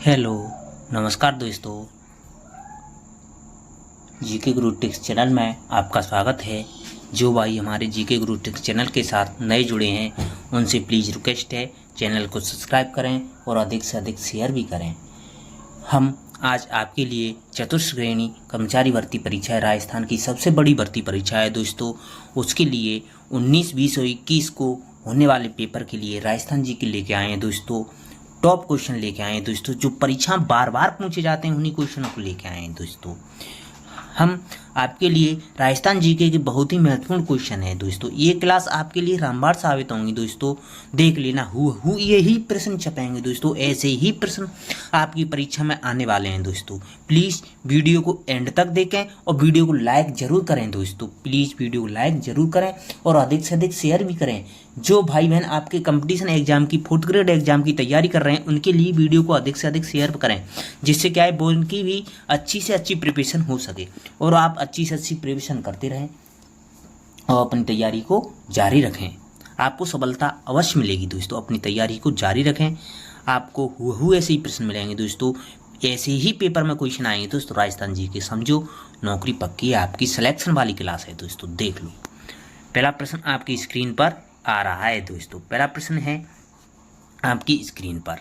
Hello, नमस्कार दोस्तों। GK गुरु tips channel में आपका स्वागत है। जो भाई हमारे जीके गुरु टिप्स चैनल के साथ नए जुड़े हैं उनसे प्लीज़ रिक्वेस्ट है चैनल को सब्सक्राइब करें और अधिक से अधिक शेयर भी करें। हम आज आपके लिए चतुर्थ श्रेणी कर्मचारी भर्ती परीक्षा है, राजस्थान की सबसे बड़ी भर्ती परीक्षा है दोस्तों। उसके लिए 19, 20 और 21 को होने वाले पेपर के लिए राजस्थान जी के लेके आए हैं दोस्तों। टॉप क्वेश्चन लेके आए हैं दोस्तों, जो परीक्षा बार बार पूछे जाते हैं उन्हीं क्वेश्चनों को लेके आए हैं दोस्तों। हम आपके लिए राजस्थान जीके के बहुत ही महत्वपूर्ण क्वेश्चन है दोस्तों। ये क्लास आपके लिए रामबाण साबित होंगी दोस्तों। देख लेना, हु यही प्रश्न छपेंगे दोस्तों, ऐसे ही प्रश्न आपकी परीक्षा में आने वाले हैं दोस्तों। प्लीज़ वीडियो को एंड तक देखें और वीडियो को लाइक जरूर करें दोस्तों। प्लीज़ वीडियो को लाइक जरूर करें और अधिक से अधिक शेयर भी करें। जो भाई बहन आपके कंपटीशन एग्जाम की 4th ग्रेड एग्जाम की तैयारी कर रहे हैं उनके लिए वीडियो को अधिक से अधिक शेयर करें, जिससे क्या है वो उनकी भी अच्छी से अच्छी प्रिपरेशन हो सके और आप अच्छी से अच्छी प्रिपरेशन करते रहें और अपनी तैयारी को जारी रखें। आपको सफलता अवश्य मिलेगी दोस्तों। अपनी तैयारी को जारी रखें, आपको हु ऐसे ही प्रश्न मिलेंगे दोस्तों। ऐसे ही पेपर में क्वेश्चन आएंगे दोस्तों राजस्थान जी के। समझो नौकरी पक्की है, आपकी सिलेक्शन वाली क्लास है दोस्तों। देख लो, पहला प्रश्न आपकी स्क्रीन पर आ रहा है दोस्तों। पहला प्रश्न है आपकी स्क्रीन पर।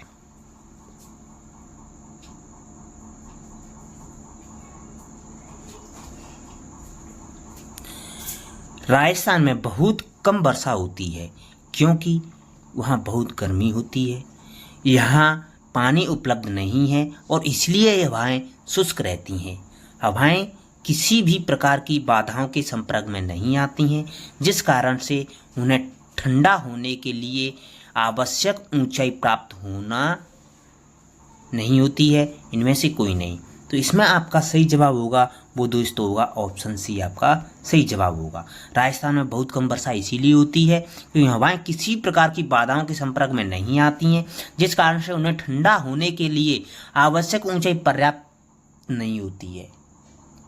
राजस्थान में बहुत कम वर्षा होती है क्योंकि वहाँ बहुत गर्मी होती है। यहाँ पानी उपलब्ध नहीं है और इसलिए ये हवाएं शुष्क रहती हैं। हवाएं किसी भी प्रकार की बाधाओं के संपर्क में नहीं आती हैं, जिस कारण से उन्हें ठंडा होने के लिए आवश्यक ऊंचाई प्राप्त होना नहीं होती है। इनमें से कोई नहीं। तो इसमें आपका सही जवाब होगा वो दोस्तों होगा ऑप्शन सी, आपका सही जवाब होगा। राजस्थान में बहुत कम वर्षा इसीलिए होती है क्योंकि हवाएं किसी प्रकार की बाधाओं के संपर्क में नहीं आती हैं, जिस कारण से उन्हें ठंडा होने के लिए आवश्यक ऊंचाई पर्याप्त नहीं होती है।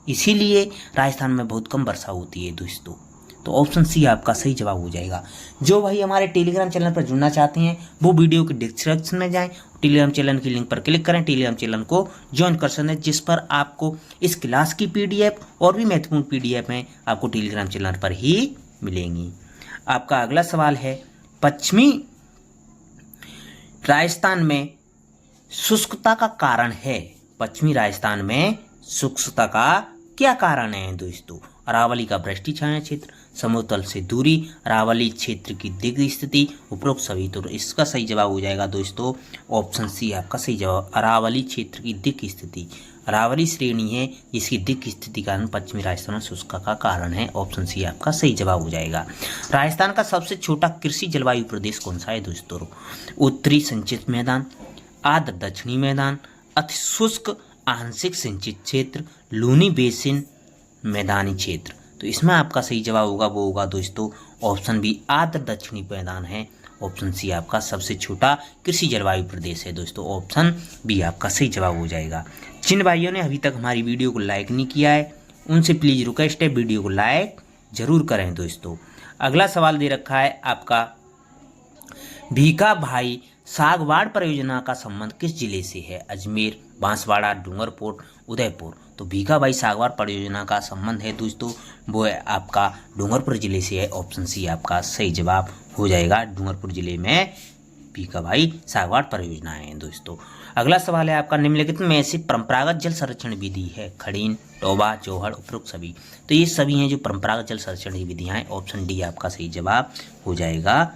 इसीलिए राजस्थान में बहुत कम वर्षा होती है दोस्तों। तो ऑप्शन सी आपका सही जवाब हो जाएगा। जो भाई हमारे टेलीग्राम चैनल पर जुड़ना चाहते हैं वो वीडियो के डिस्क्रिप्शन में जाएं, टेलीग्राम चैनल की लिंक पर क्लिक करें, टेलीग्राम चैनल को ज्वाइन कर सकते हैं, जिस पर आपको इस क्लास की पीडीएफ और भी महत्वपूर्ण पीडीएफ में आपको टेलीग्राम चैनल पर ही मिलेंगी। आपका अगला सवाल है, पश्चिमी राजस्थान में शुष्कता का कारण है। पश्चिमी राजस्थान में शुष्कता का क्या कारण है दोस्तों? अरावली का वृष्टि छाया क्षेत्र, समुद्र तल से दूरी, अरावली क्षेत्र की दिग्ग स्थिति, उपरोक्त सभी। तो इसका सही जवाब हो जाएगा दोस्तों ऑप्शन सी, आपका सही जवाब। अरावली क्षेत्र की दिग्ग स्थिति, अरावली श्रेणी है जिसकी दिग्ग स्थिति कारण पश्चिमी राजस्थान में शुष्कता का कारण है। ऑप्शन सी आपका सही जवाब हो जाएगा। राजस्थान का सबसे छोटा कृषि जलवायु प्रदेश कौन सा है दोस्तों? उत्तरी सिंचित मैदान, आर्द्र दक्षिणी मैदान, अति शुष्क आंशिक सिंचित क्षेत्र, लूनी बेसिन मैदानी क्षेत्र। तो इसमें आपका सही जवाब होगा वो होगा दोस्तों ऑप्शन बी, आर्द्र दक्षिणी मैदान है। ऑप्शन सी आपका सबसे छोटा कृषि जलवायु प्रदेश है दोस्तों। ऑप्शन बी आपका सही जवाब हो जाएगा। जिन भाइयों ने अभी तक हमारी वीडियो को लाइक नहीं किया है उनसे प्लीज रिक्वेस्ट है वीडियो को लाइक जरूर करें दोस्तों। अगला सवाल दे रखा है आपका, भीखा भाई सागवाड़ परियोजना का संबंध किस जिले से है? अजमेर, बांसवाड़ा, डूंगरपुर, उदयपुर। तो भीखा भाई सागवाड़ परियोजना का संबंध है दोस्तों वो है आपका डूंगरपुर जिले से है। ऑप्शन सी आपका सही जवाब हो जाएगा। डूंगरपुर जिले में भीखा भाई सागवाड़ परियोजना है दोस्तों। अगला सवाल है आपका, निम्नलिखित में से परंपरागत जल संरक्षण विधि है? खड़ीन, टोबा, जोहड़, उपरोक्त सभी। तो ये सभी हैं जो परंपरागत जल संरक्षण की विधियां हैं। ऑप्शन डी आपका सही जवाब हो जाएगा।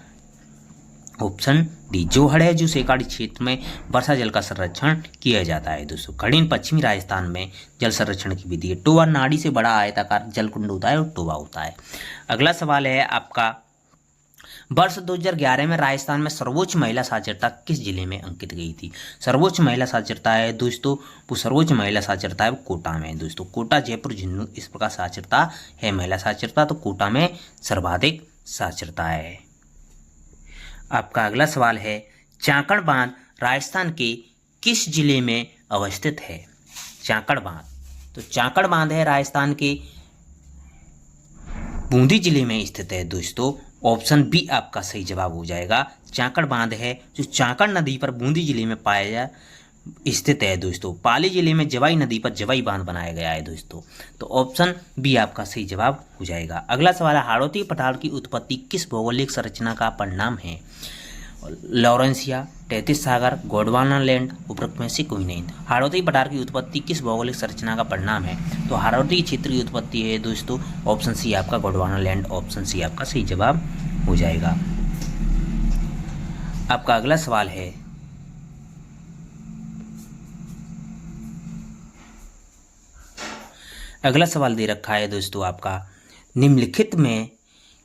ऑप्शन डी, जोहड़ है जो सेकाड़ी क्षेत्र में वर्षा जल का संरक्षण किया जाता है दोस्तों। खड़ीन पश्चिमी राजस्थान में जल संरक्षण की विधि है। टोबा नाड़ी से बड़ा आयताकार जलकुंड होता है और टोबा होता है। अगला सवाल है आपका, वर्ष 2011 में राजस्थान में सर्वोच्च महिला साक्षरता किस जिले में अंकित गई थी? सर्वोच्च महिला साक्षरता है दोस्तों वो सर्वोच्च महिला साक्षरता है वो कोटा में है दोस्तों। कोटा, जयपुर, झुंझुनू इस प्रकार साक्षरता है महिला साक्षरता, तो कोटा में सर्वाधिक साक्षरता है। आपका अगला सवाल है, चाकण बांध राजस्थान के किस जिले में अवस्थित है? चाकण बांध, तो चाकण बांध है राजस्थान के बूंदी जिले में स्थित है दोस्तों। ऑप्शन बी आपका सही जवाब हो जाएगा। चाकण बांध है जो चाकण नदी पर बूंदी जिले में स्थित है दोस्तों। पाली जिले में जवाई नदी पर जवाई बांध बनाया गया है दोस्तों। तो ऑप्शन बी आपका सही जवाब हो जाएगा। अगला सवाल है, हाड़ौती पठार की उत्पत्ति किस भौगोलिक संरचना का परिणाम है? लॉरेंसिया, तैतीस सागर, गोंडवाना लैंड, उपरोक्त में से कोई नहीं। हाड़ौती पठार की उत्पत्ति किस भौगोलिक संरचना का परिणाम है? तो हाड़ौती क्षेत्र की उत्पत्ति है दोस्तों ऑप्शन सी आपका गोंडवाना लैंड। ऑप्शन सी आपका सही जवाब हो जाएगा। आपका अगला सवाल है, अगला सवाल दे रखा है दोस्तों आपका, निम्नलिखित में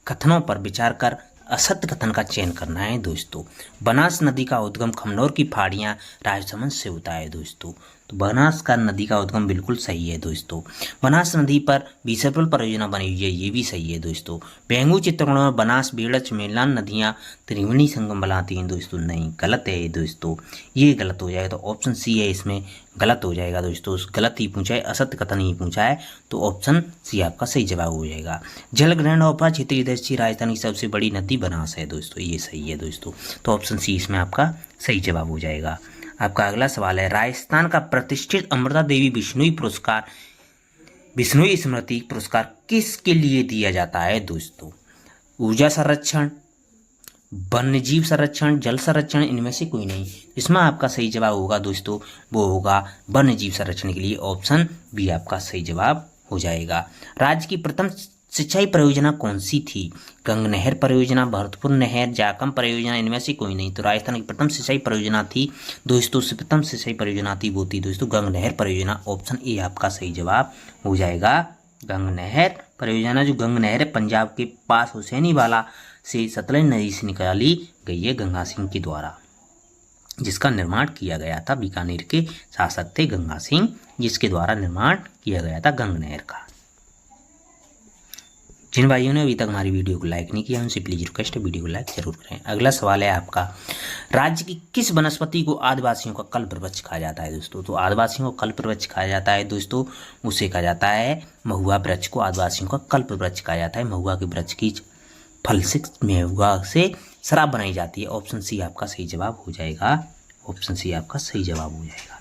कथनों पर विचार कर असत्य कथन का चयन करना है दोस्तों। बनास नदी का उद्गम खमनौर की पहाड़ियां राजसमंद से होता है दोस्तों। तो बनास का नदी का उद्गम बिल्कुल सही है दोस्तों। बनास नदी पर बीसरपुर परियोजना बनी हुई है, ये भी सही है दोस्तों। बेंगू चित्रकूट में बनास, बेड़च, मेलान नदियां त्रिवेणी संगम बनाती हैं दोस्तों। नहीं, गलत है ये दोस्तों, ये गलत हो जाएगा। तो ऑप्शन सी है इसमें गलत हो जाएगा दोस्तों। गलत ही पूछा है, असत्य कथन ही पूछा है, तो ऑप्शन सी आपका सही जवाब हो जाएगा। जलग्रहण और क्षेत्रीय दक्षिण राजस्थान की सबसे बड़ी नदी बनास है दोस्तों, ये सही है दोस्तों। तो ऑप्शन सी इसमें आपका सही जवाब हो जाएगा। आपका अगला सवाल है, राजस्थान का प्रतिष्ठित अमृता देवी बिश्नोई पुरस्कार, बिश्नोई स्मृति पुरस्कार किसके लिए दिया जाता है दोस्तों? ऊर्जा संरक्षण, वन्यजीव संरक्षण, जल संरक्षण, इनमें से कोई नहीं। इसमें आपका सही जवाब होगा दोस्तों, वो होगा वन्यजीव संरक्षण के लिए। ऑप्शन बी आपका सही जवाब हो जाएगा। राज्य की प्रथम सिंचाई परियोजना कौन सी थी? गंग नहर परियोजना, भरतपुर नहर, जाकम परियोजना, इनमें से कोई नहीं। तो राजस्थान की प्रथम सिंचाई परियोजना थी दोस्तों, प्रथम सिंचाई परियोजना थी वो थी दोस्तों गंग नहर परियोजना। ऑप्शन ए आपका सही जवाब हो जाएगा। गंग नहर परियोजना, जो गंग नहर है पंजाब के पास हुसैनीवाला से सतलज नदी से निकाली गई है गंगा सिंह के द्वारा, जिसका निर्माण किया गया था। बीकानेर के शासक थे गंगा सिंह, जिसके द्वारा निर्माण किया गया था गंग नहर का। जिन भाइयों ने अभी तक हमारी वीडियो को लाइक नहीं किया उनसे प्लीज रिक्वेस्ट है वीडियो को लाइक जरूर करें। अगला सवाल है आपका, राज्य की किस वनस्पति को आदिवासियों का कल्पवृक्ष कहा जाता है दोस्तों? तो आदिवासियों को कल्पवृक्ष कहा जाता है दोस्तों, उसे कहा जाता है महुआ वृक्ष को आदिवासियों का कल्पवृक्ष कहा जाता है। महुआ के वृक्ष की फल से, महुआ से शराब बनाई जाती है। ऑप्शन सी आपका सही जवाब हो जाएगा। ऑप्शन सी आपका सही जवाब हो जाएगा।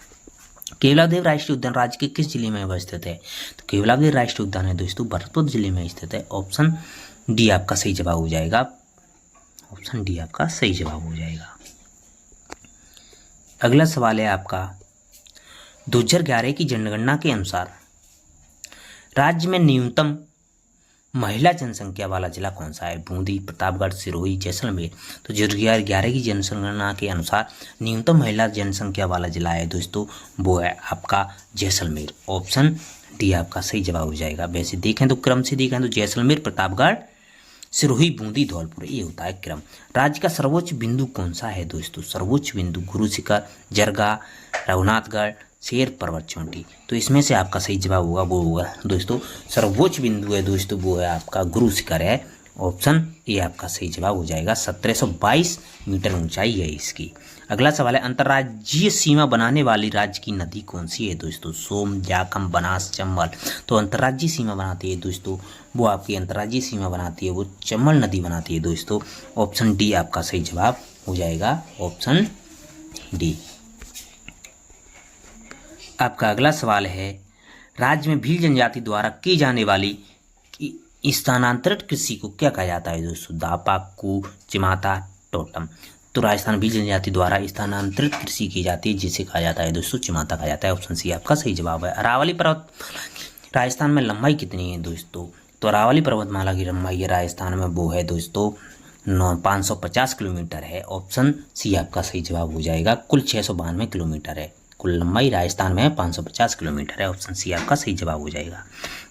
केवलादेव राष्ट्रीय उद्यान राज्य के किस जिले में अवस्थित है? तो केवलादेव राष्ट्रीय उद्यान है दोस्तों भरतपुर जिले में स्थित है। ऑप्शन डी आपका सही जवाब हो जाएगा। ऑप्शन डी आपका सही जवाब हो जाएगा। अगला सवाल है आपका, 2011 की जनगणना के अनुसार राज्य में न्यूनतम महिला जनसंख्या वाला जिला कौन सा है? बूंदी, प्रतापगढ़, सिरोही, जैसलमेर। तो 2011 की जनगणना के अनुसार न्यूनतम महिला जनसंख्या वाला जिला है दोस्तों, वो है आपका जैसलमेर। ऑप्शन डी आपका सही जवाब हो जाएगा। वैसे देखें तो क्रम से देखें तो जैसलमेर, प्रतापगढ़, सिरोही, बूंदी, धौलपुर, ये होता है क्रम। राज्य का सर्वोच्च बिंदु कौन सा है दोस्तों? सर्वोच्च बिंदु गुरु शिखर, जरगा, रघुनाथगढ़, शेर पर्वत चोटी। तो इसमें से आपका सही जवाब होगा वो होगा दोस्तों सर्वोच्च बिंदु है दोस्तों, वो है आपका गुरु शिखर है। ऑप्शन ए आपका सही जवाब हो जाएगा। 1722 मीटर ऊंचाई है इसकी। अगला सवाल है, अंतर्राज्यीय सीमा बनाने वाली राज्य की नदी कौन सी है दोस्तों? सोम, जाखम, बनास, चंबल। तो अंतर्राज्यीय सीमा बनाती है दोस्तों, वो आपकी अंतर्राज्यीय सीमा बनाती है वो चंबल नदी बनाती है दोस्तों। ऑप्शन डी आपका सही जवाब हो जाएगा। Option D. आपका अगला सवाल है, राज्य में भील जनजाति द्वारा की जाने वाली स्थानांतरित कृषि को क्या कहा जाता है दोस्तों? दापा, कू, चिमाता, टोटम। तो राजस्थान भील जनजाति द्वारा स्थानांतरित कृषि की जाती है जिसे कहा जाता है दोस्तों चिमाता कहा जाता है। ऑप्शन सी आपका सही जवाब है। अरावली पर्वत राजस्थान में लंबाई कितनी है दोस्तों? तो अरावली पर्वतमाला की लंबाई है राजस्थान में वो है दोस्तों 550 किलोमीटर है। ऑप्शन सी आपका सही जवाब हो जाएगा। कुल 692 किलोमीटर है कुल लंबाई राजस्थान में 550 किलोमीटर है। ऑप्शन सी आपका सही जवाब हो जाएगा।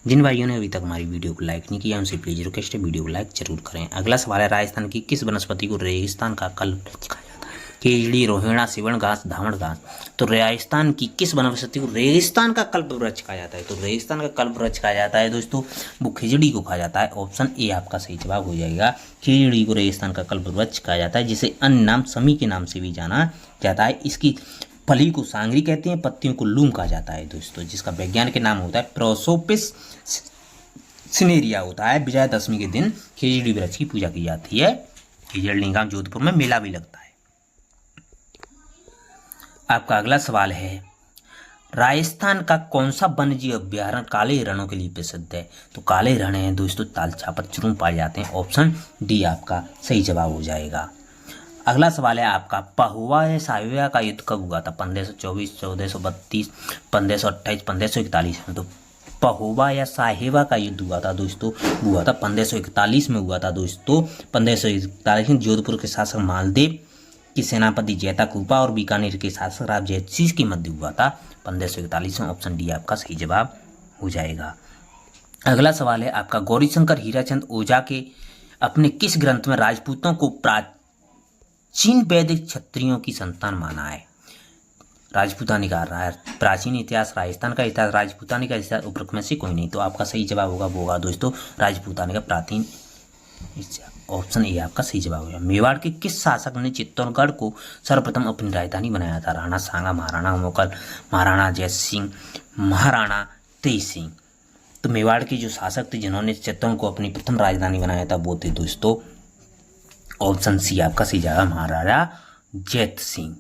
जिन भाइयों ने अभी तक हमारी वीडियो को लाइक नहीं किया उनसे प्लीज रिक्वेस्ट है वीडियो को लाइक जरूर करें। अगला सवाल है, राजस्थान की किस वनस्पति को रेगिस्तान का कल्पवृक्ष कहा जाता है? केजड़ी, रोहिणा, सिवण घास, धावण घास। तो राजस्थान की किस वनस्पति को रेगिस्तान का कल्पवृक्ष कहा जाता है? तो रेगिस्तान का कल्पवृक्ष कहा जाता है दोस्तों वो खिजड़ी को कहा जाता है। ऑप्शन ए आपका सही जवाब हो जाएगा। खिजड़ी को रेगिस्तान का कल्पवृक्ष कहा जाता है, जिसे अन्य नाम समी के नाम से भी जाना जाता है। इसकी फली को सांगरी कहते हैं, पत्तियों को लूम कहा जाता है दोस्तों, जिसका वैज्ञानिक नाम होता है प्रोसोपिस सिनेरिया होता है। विजयादशमी के दिन खिजड़ी वृक्ष की पूजा की जाती है। खिजड़ी गांव जोधपुर में मेला भी लगता है। आपका अगला सवाल है, राजस्थान का कौन सा वन्यजीव अभ्यारण्य काले हिरणों के लिए प्रसिद्ध है? तो काले हिरण हैं दोस्तों तालछापर चुरूम पाए जाते हैं। ऑप्शन डी आपका सही जवाब हो जाएगा। अगला सवाल है आपका, पहुआ या साहिवा का युद्ध कब हुआ था? 1524, 1432, 1528, 1541 में। तो पहुआ या साहिवा का युद्ध हुआ था दोस्तों, हुआ था 1541 में हुआ था दोस्तों। 1541 में जोधपुर के शासक मालदेव की सेनापति जैता कूपा और बीकानेर के शासक राव जैतसिंह के मध्य हुआ था 1541 में। ऑप्शन डी आपका सही जवाब हो जाएगा। अगला सवाल है आपका, गौरीशंकर हीराचंद ओझा के अपने किस ग्रंथ में राजपूतों को प्राचीन वैदिक क्षत्रियों की संतान माना है? राजपूतानी का प्राचीन इतिहास, राजस्थान का इतिहास, राजपूतानी का इतिहास, उपरोक्त में से कोई नहीं। तो आपका सही जवाब होगा वो होगा दोस्तों राजपूतानी का प्राचीन इतिहास। ऑप्शन ए आपका सही जवाब होगा। मेवाड़ के किस शासक ने चित्तौड़गढ़ को सर्वप्रथम अपनी राजधानी बनाया था? राणा सांगा, महाराणा मुगल, महाराणा जय सिंह, महाराणा तेज सिंह। तो मेवाड़ के जो शासक थे जिन्होंने चित्तौड़ को अपनी प्रथम राजधानी बनाया था वो थे दोस्तों ऑप्शन सी आपका सही जवाब, महाराणा जैत सिंह।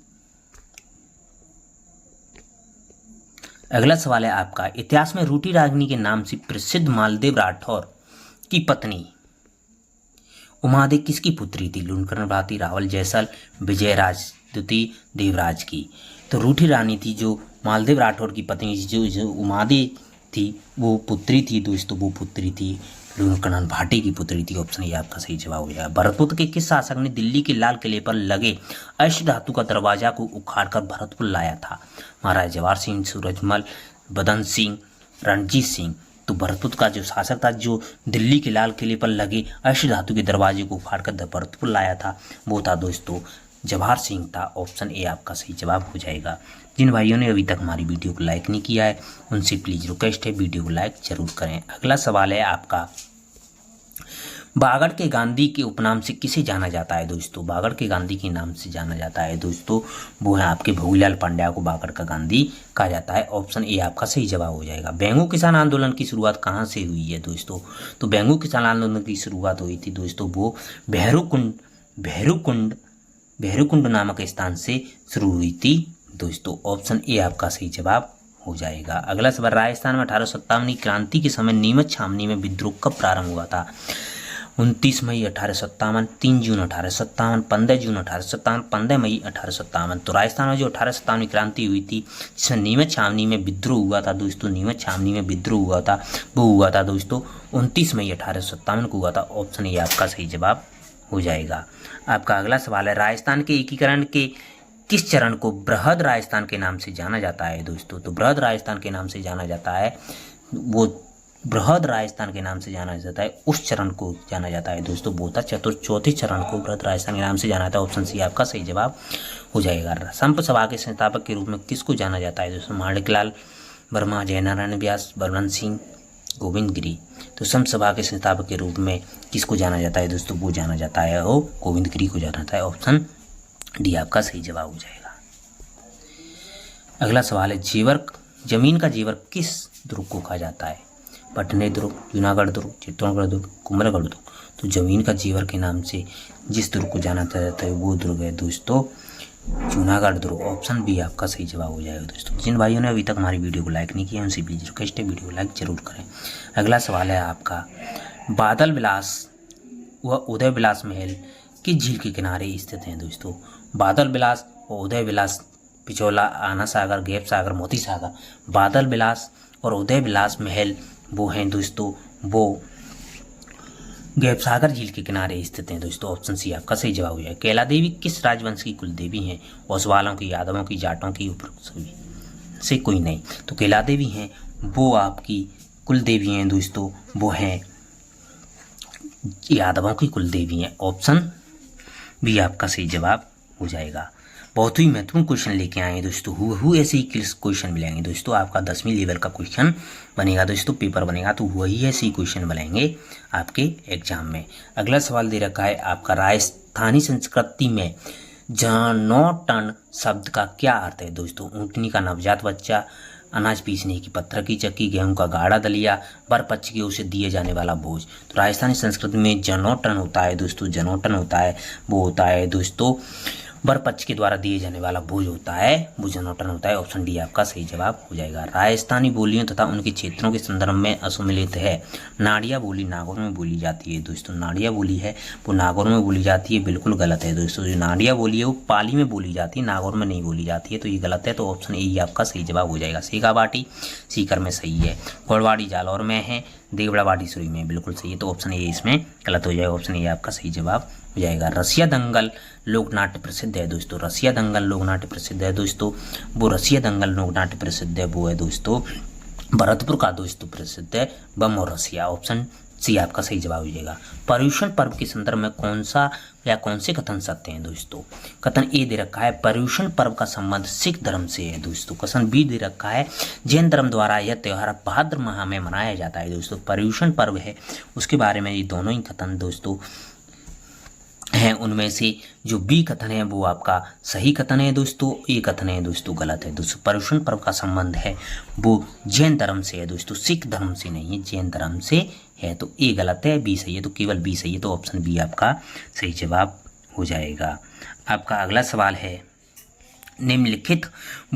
अगला सवाल है आपका, इतिहास में रूठी रागिनी के नाम से प्रसिद्ध मालदेव राठौर की पत्नी उमादेव किसकी पुत्री थी? लूणकरण भारती, रावल जैसल, विजय राजदूती, देवराज की। तो रूठी रानी थी जो मालदेव राठौर की पत्नी जो उमादेव थी वो पुत्री थी दोस्तों, वो पुत्री थी लूणकरण भाटी की पुत्री थी। ऑप्शन ए आपका सही जवाब हो जाएगा। भरतपुर के किस शासक ने दिल्ली के लाल किले पर लगे अष्ट धातु का दरवाजा को उखाड़कर भरतपुर लाया था? महाराजा जवाहर सिंह, सूरजमल, बदन सिंह, रणजीत सिंह। तो भरतपुर का जो शासक था जो दिल्ली के लाल किले पर लगे अष्ट धातु के दरवाजे को उखाड़कर भरतपुर लाया था वो था दोस्तों जवाहर सिंह था। ऑप्शन ए आपका सही जवाब हो जाएगा। जिन भाइयों ने अभी तक हमारी वीडियो को लाइक नहीं किया है उनसे प्लीज़ रिक्वेस्ट है वीडियो को लाइक जरूर करें। अगला सवाल है आपका, बागड़ के गांधी के उपनाम से किसे जाना जाता है दोस्तों? बागड़ के गांधी के नाम से जाना जाता है दोस्तों वो है आपके भोगीलाल पांड्या को बागड़ का गांधी कहा जाता है। ऑप्शन ए आपका सही जवाब हो जाएगा। बेंगू किसान आंदोलन की शुरुआत कहाँ से हुई है दोस्तों? तो बेंगू किसान आंदोलन की शुरुआत हुई थी दोस्तों वो भैरूकुंड नामक स्थान से शुरू हुई थी दोस्तों। ऑप्शन ए आपका सही जवाब हो जाएगा। अगला सवाल, राजस्थान में 1857 क्रांति के समय नीमच छावनी में विद्रोह कब प्रारंभ हुआ था? 29 मई 1857, 3 जून 1857, 15 जून 1857, 15 मई 1857। तो राजस्थान में जो 1857 क्रांति हुई थी जिसमें नीमच छावनी में विद्रोह हुआ था दोस्तों, नीमच छावनी में विद्रोह हुआ था वो हुआ था दोस्तों 29 मई 1857 को हुआ था। ऑप्शन ए आपका सही जवाब हो जाएगा। आपका अगला सवाल है, राजस्थान के एकीकरण के किस चरण को बृहद राजस्थान के नाम से जाना जाता है दोस्तों? तो बृहद राजस्थान के नाम से जाना जाता है वो बृहद राजस्थान के नाम से जाना जाता है उस चरण को जाना जाता है दोस्तों वो था चौथे चरण को बृहद राजस्थान के नाम से जाना जाता है। ऑप्शन सी आपका सही जवाब हो जाएगा। संप सभा के संस्थापक के रूप में किसको जाना जाता है दोस्तों? माणिकलाल वर्मा, जयनारायण व्यास, बलवंत सिंह, गोविंद गिरी। तो संप सभा के संस्थापक के रूप में किसको जाना जाता है दोस्तों? वो जाना जाता है वो गोविंद गिरी को जाना जाता है। ऑप्शन डी आपका सही जवाब हो जाएगा। अगला सवाल है, जेवर जमीन का जेवर किस दुर्ग को कहा जाता है? पटने दुर्ग, जूनागढ़ दुर्ग, चित्तौड़गढ़ दुर्ग, कुंभलगढ़ दुर्ग। तो जमीन का जेवर के नाम से जिस दुर्ग को जाना जाता है वो दुर्ग है दोस्तों जूनागढ़ दुर्ग। ऑप्शन बी आपका सही जवाब हो जाएगा दोस्तों। जिन भाइयों ने अभी तक हमारी वीडियो को लाइक नहीं किया उनसे प्लीज रिक्वेस्ट है वीडियो को लाइक जरूर करें। अगला सवाल है आपका, बादल विलास व उदय विलास महल किस झील के किनारे स्थित हैं दोस्तों? बादल विलास और उदय विलास, पिछोला, आना सागर, गैप सागर, मोती सागर। बादल विलास और उदय विलास महल वो हैं दोस्तों वो गैप सागर झील के किनारे स्थित हैं दोस्तों। ऑप्शन सी आपका सही जवाब है। कैला देवी किस राजवंश की कुल देवी हैं? ओसवालों की, यादवों की, जाटों की, उपरोक्त से कोई नहीं। तो कैला देवी हैं वो आपकी कुल देवी हैं दोस्तों वो हैं यादवों की कुल देवी हैं। ऑप्शन भी आपका सही जवाब हो जाएगा। बहुत ही महत्वपूर्ण क्वेश्चन लेके आए हैं दोस्तों, हु ऐसे ही क्वेश्चन मिलेंगे दोस्तों। आपका 10वीं लेवल का क्वेश्चन बनेगा दोस्तों, पेपर बनेगा तो वही ऐसे ही क्वेश्चन बनेंगे आपके एग्जाम में। अगला सवाल दे रखा है आपका, राजस्थानी संस्कृति में जनोटन शब्द का क्या अर्थ है दोस्तों? ऊँटनी का नवजात बच्चा, अनाज पीसने की पत्थर की चक्की, गेहूं का गाढ़ा दलिया, बर पक्ष की ओर से दिए जाने वाला भोज। तो राजस्थानी संस्कृति में जनोटन होता है दोस्तों, जनोटन होता है वो होता है दोस्तों वर पक्ष के द्वारा दिए जाने वाला भोज होता है, भोजनाटन होता है। ऑप्शन डी आपका सही जवाब हो जाएगा। राजस्थानी बोलियों तथा उनके क्षेत्रों के संदर्भ में असुमिलित है। नाड़िया बोली नागौर में बोली जाती है दोस्तों। नाड़िया बोली है वो नागौर में बोली जाती है, बिल्कुल गलत है दोस्तों। जो नाड़िया बोली है वो पाली में बोली जाती है, नागौर में नहीं बोली जाती है, तो ये गलत है। तो ऑप्शन ए आपका सही जवाब हो जाएगा। सेगाबाटी सीकर में सही है। गोड़वाड़ी जालौर में है। देवड़ाबाटी सुरी में बिल्कुल सही है। तो ऑप्शन ए इसमें गलत हो जाएगा। ऑप्शन ए आपका सही जवाब हो जाएगा। रसिया दंगल लोकनाट्य प्रसिद्ध है दोस्तों। रसिया दंगल लोकनाट्य प्रसिद्ध है दोस्तों। वो रसिया दंगल लोकनाट्य प्रसिद्ध है वो है दोस्तों भरतपुर का दोस्तों प्रसिद्ध है बम और रसिया। ऑप्शन सी आपका सही जवाब हो जाएगा। पर्युषण पर्व के संदर्भ में कौन सा या कौन से कथन सत्य हैं दोस्तों? कथन ए दे रखा है पर्युषण पर्व का संबंध सिख धर्म से है दोस्तों। कथन बी दे रखा है जैन धर्म द्वारा यह त्यौहार भाद्र माह में मनाया जाता है दोस्तों। पर्युषण पर्व है उसके बारे में ये दोनों ही कथन दोस्तों हैं। उनमें से जो बी कथन है वो आपका सही कथन है दोस्तों। ए कथन है दोस्तों गलत है दोस्तों। पर्युषण पर्व का संबंध है वो जैन धर्म से है दोस्तों, सिख धर्म से नहीं है, जैन धर्म से है। तो ए गलत है, बी सही है। तो केवल बी सही है। तो ऑप्शन बी आपका सही जवाब हो जाएगा। आपका अगला सवाल है निम्नलिखित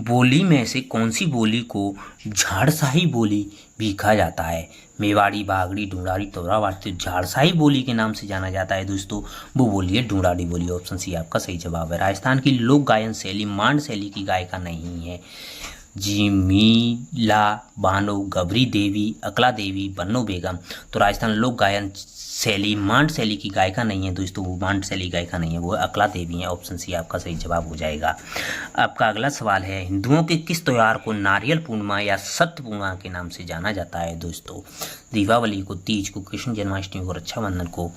बोली में से कौन सी बोली को झाड़साही बोली भी कहा जाता है? मेवाड़ी, बागड़ी, ढूंढाड़ी, तोरावाटी झाड़साही बोली के नाम से जाना जाता है दोस्तों। वो बोली है ढूंढाड़ी बोली। ऑप्शन सी आपका सही जवाब है। राजस्थान की लोक गायन शैली मांड शैली की गायिका नहीं है। जिमीला बानो, गबरी देवी, अकला देवी, बन्नो बेगम। तो राजस्थान लोक गायन शैली मांड शैली की गायिका नहीं है दोस्तों, वो मांड शैली गायिका नहीं है, वो अकला देवी है। ऑप्शन सी आपका सही जवाब हो जाएगा। आपका अगला सवाल है हिंदुओं के किस त्योहार को नारियल पूर्णिमा या सत्य पूर्णिमा के नाम से जाना जाता है दोस्तों? दीपावली को, तीज को, कृष्ण जन्माष्टमी को, रक्षाबंधन को।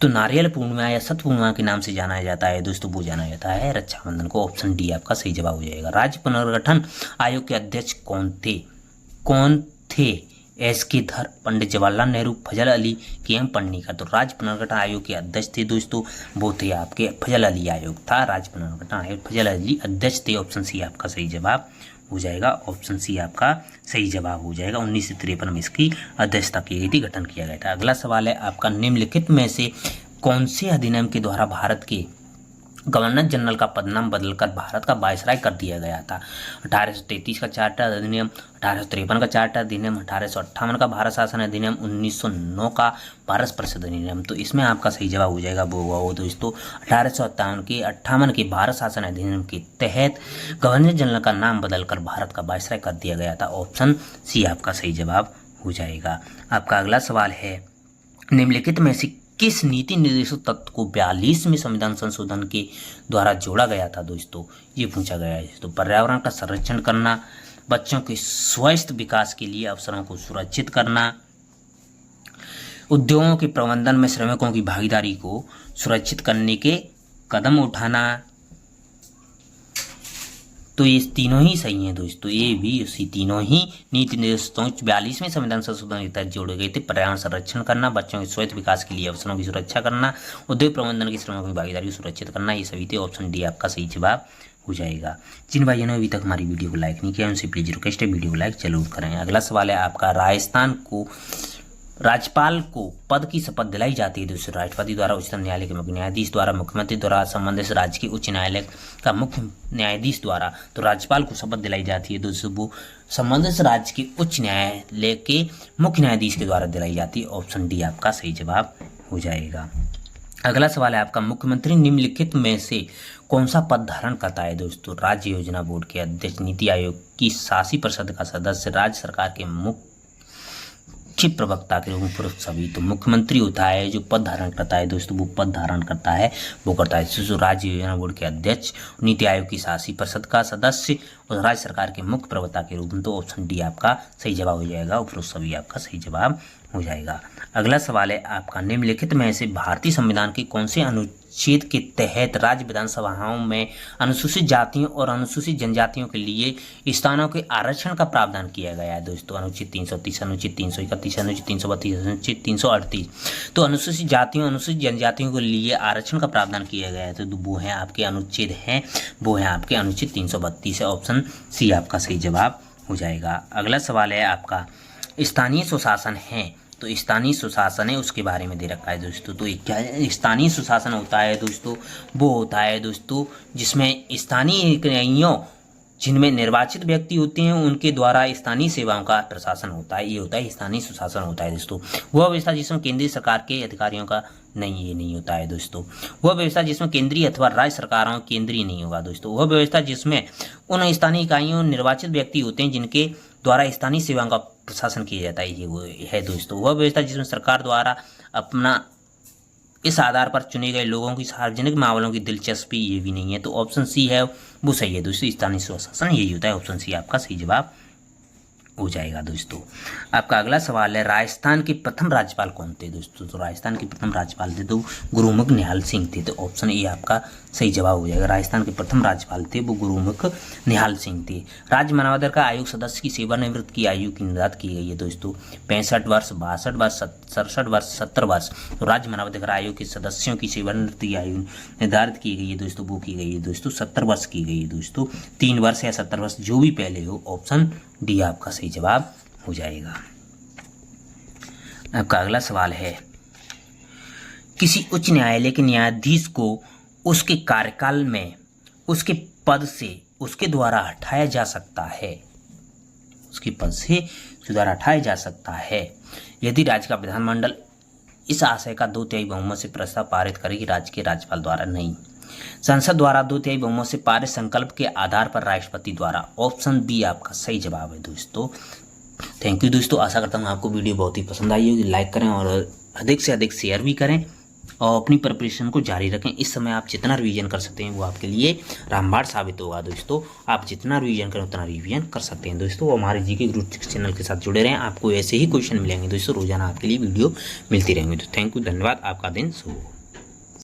तो नारियल पूर्णिमा या सत्य पूर्णिमा के नाम से जाना जाता है दोस्तों, वो जाना जाता है रक्षाबंधन को। ऑप्शन डी आपका सही जवाब हो जाएगा। राज्य पुनर्गठन आयोग के अध्यक्ष कौन थे? एस के धर, पंडित जवाहरलाल नेहरू, फजल अली, के एम पन्नीकर। तो राज्य पुनर्गठन आयोग के अध्यक्ष थे दोस्तों वो थे आपके फजल अली आयोग था। राज्य पुनर्गठन आयोग फजल अली अध्यक्ष थे। ऑप्शन सी आपका सही जवाब हो जाएगा। ऑप्शन सी आपका सही जवाब हो जाएगा। 1953 में इसकी अध्यक्षता की गई थी, गठन किया गया था। अगला सवाल है आपका निम्नलिखित में से कौन से अधिनियम के द्वारा भारत के गवर्नर जनरल का पदनाम बदलकर भारत का वायसराय कर दिया गया था? 1833 का चार्टर अधिनियम, 1853 का चार्टर अधिनियम, 1858 का भारत शासन अधिनियम, 1909 का भारत परिषद अधिनियम। तो इसमें आपका सही जवाब हो जाएगा वो दोस्तों 1858 के भारत शासन अधिनियम के तहत गवर्नर जनरल का नाम बदलकर भारत का वायसराय कर दिया गया था। ऑप्शन सी आपका सही जवाब हो जाएगा। आपका अगला सवाल है निम्नलिखित में से किस नीति निर्देशक तत्व को 42वें संविधान संशोधन के द्वारा जोड़ा गया था दोस्तों? ये पूछा गया है। तो पर्यावरण का संरक्षण करना, बच्चों के स्वस्थ विकास के लिए अवसरों को सुरक्षित करना, उद्योगों के प्रबंधन में श्रमिकों की भागीदारी को सुरक्षित करने के कदम उठाना। तो ये तीनों ही सही हैं दोस्तों। ए बी सी तीनों ही नीति निर्देशों 42वें संविधान संशोधन के तहत जोड़े गए थे। पर्यावरण संरक्षण करना, बच्चों के स्वायत्त विकास के लिए अवसरों की सुरक्षा करना, उद्योग प्रबंधन की श्रमिकों की भागीदारी को सुरक्षित करना, ये सभी थे। ऑप्शन डी आपका सही जवाब हो जाएगा। जिन भाइयों ने अभी तक हमारी वीडियो को लाइक नहीं किया उनसे प्लीज रिक्वेस्ट है वीडियो को लाइक जरूर करें। अगला सवाल है आपका राजस्थान को राज्यपाल को पद की शपथ दिलाई जाती है दोस्तों राष्ट्रपति द्वारा, उच्चतम न्यायालय के मुख्य न्यायाधीश द्वारा, मुख्यमंत्री द्वारा, संबंधित राज्य के उच्च न्यायालय का मुख्य न्यायाधीश द्वारा। तो राज्यपाल को शपथ दिलाई जाती है दोस्तों वो संबंधित राज्य के उच्च न्यायालय के मुख्य न्यायाधीश के द्वारा दिलाई जाती है। ऑप्शन डी आपका सही जवाब हो जाएगा। अगला सवाल है आपका मुख्यमंत्री निम्नलिखित में से कौन सा पद धारण करता है दोस्तों? राज्य योजना बोर्ड के अध्यक्ष, नीति आयोग की शासी परिषद का सदस्य, राज्य सरकार के मुख्य प्रवक्ता के रूप में पुरुष सभी। तो मुख्यमंत्री होता है जो पद धारण करता है दोस्तों, वो पद धारण करता है वो करता है राज्य योजना बोर्ड के अध्यक्ष, नीति आयोग की शासी परिषद का सदस्य और राज्य सरकार के मुख्य प्रवक्ता के रूप में। तो ऑप्शन डी आपका सही जवाब हो जाएगा और पुरुष सभी आपका सही जवाब हो जाएगा। अगला सवाल है आपका निम्नलिखित में से भारतीय संविधान के कौन से अनुच्छेद के तहत राज्य विधानसभाओं में अनुसूचित जातियों और अनुसूचित जनजातियों के लिए स्थानों के आरक्षण का प्रावधान किया गया है दोस्तों? अनुच्छेद 330, अनुच्छेद 331, अनुच्छेद 332, अनुच्छेद 338। तो अनुसूचित जातियों अनुसूचित जनजातियों के लिए आरक्षण का प्रावधान किया गया है तो वो है आपके अनुच्छेद हैं वो है आपके अनुच्छेद 332 है। ऑप्शन सी आपका सही जवाब हो जाएगा। अगला सवाल है आपका स्थानीय स्वशासन है तो स्थानीय सुशासन है उसके बारे में दे रखा है दोस्तों। तो क्या स्थानीय सुशासन होता है दोस्तों, वो होता है दोस्तों जिसमें स्थानीय इकाइयों जिनमें निर्वाचित व्यक्ति होते हैं उनके द्वारा स्थानीय सेवाओं का प्रशासन होता है, ये होता है स्थानीय सुशासन होता है दोस्तों। वह व्यवस्था जिसमें केंद्रीय सरकार के अधिकारियों का नहीं, ये नहीं होता है दोस्तों। वह व्यवस्था जिसमें केंद्रीय अथवा राज्य सरकारों केंद्रीय नहीं होगा दोस्तों। वह व्यवस्था जिसमें उन स्थानीय इकाइयों निर्वाचित व्यक्ति होते हैं जिनके द्वारा स्थानीय सेवाओं का प्रशासन किया जाता है, ये वो है दोस्तों। वह व्यवस्था जिसमें सरकार द्वारा अपना इस आधार पर चुने गए लोगों की सार्वजनिक मामलों की दिलचस्पी, ये भी नहीं है। तो ऑप्शन सी है वो सही है दोस्तों, स्थानीय स्वशासन यही होता है। ऑप्शन सी आपका सही जवाब हो जाएगा दोस्तों। आपका अगला सवाल है राजस्थान के प्रथम राज्यपाल कौन थे दोस्तों। तो राजस्थान के प्रथम राज्यपाल थे तो गुरुमुख निहाल सिंह थे। तो ऑप्शन ए आपका सही जवाब हो जाएगा। राजस्थान के प्रथम राज्यपाल थे वो गुरुमुख निहाल सिंह थे। राज्य मानवाधिकार का आयोग सदस्य की सेवानिवृत्त की आयु की निर्धारित की गई है दोस्तों। 65 वर्ष, 62 वर्ष, 67 वर्ष, 70 वर्ष। तो राज्य मानवाधिकार आयोग के सदस्यों की सेवानिवृत्ति की आयु निर्धारित की गई है दोस्तों, वो की गई है दोस्तों 70 वर्ष की गई है दोस्तों। 3 वर्ष या 70 वर्ष जो भी पहले हो, ऑप्शन डी आपका सही जवाब हो जाएगा। आपका अगला सवाल है किसी उच्च न्यायालय के न्यायाधीश को उसके कार्यकाल में उसके पद से उसके द्वारा हटाया जा सकता है, उसके पद से उसके द्वारा हटाया जा सकता है यदि राज्य का विधानमंडल इस आशय का 2/3 बहुमत से प्रस्ताव पारित करे कि राज्य के राज्यपाल द्वारा नहीं, संसद द्वारा 2/3 बहुमत से पारित संकल्प के आधार पर राष्ट्रपति द्वारा। ऑप्शन बी आपका सही जवाब है दोस्तों। थैंक यू दोस्तों, आशा करता हूँ आपको वीडियो बहुत ही पसंद आई होगी। लाइक करें और अधिक से अधिक शेयर भी करें और अपनी प्रिपरेशन को जारी रखें। इस समय आप जितना रिवीजन कर सकते हैं वो आपके लिए रामबाण साबित होगा दोस्तों। आप जितना रिवीजन करें उतना रिवीजन कर सकते हैं दोस्तों। हमारे जीके गुरु चैनल के साथ जुड़े रहें, आपको ऐसे ही क्वेश्चन मिलेंगे दोस्तों, रोजाना आपके लिए वीडियो मिलती रहेंगी। तो थैंक यू, धन्यवाद, आपका दिन शुभ हो।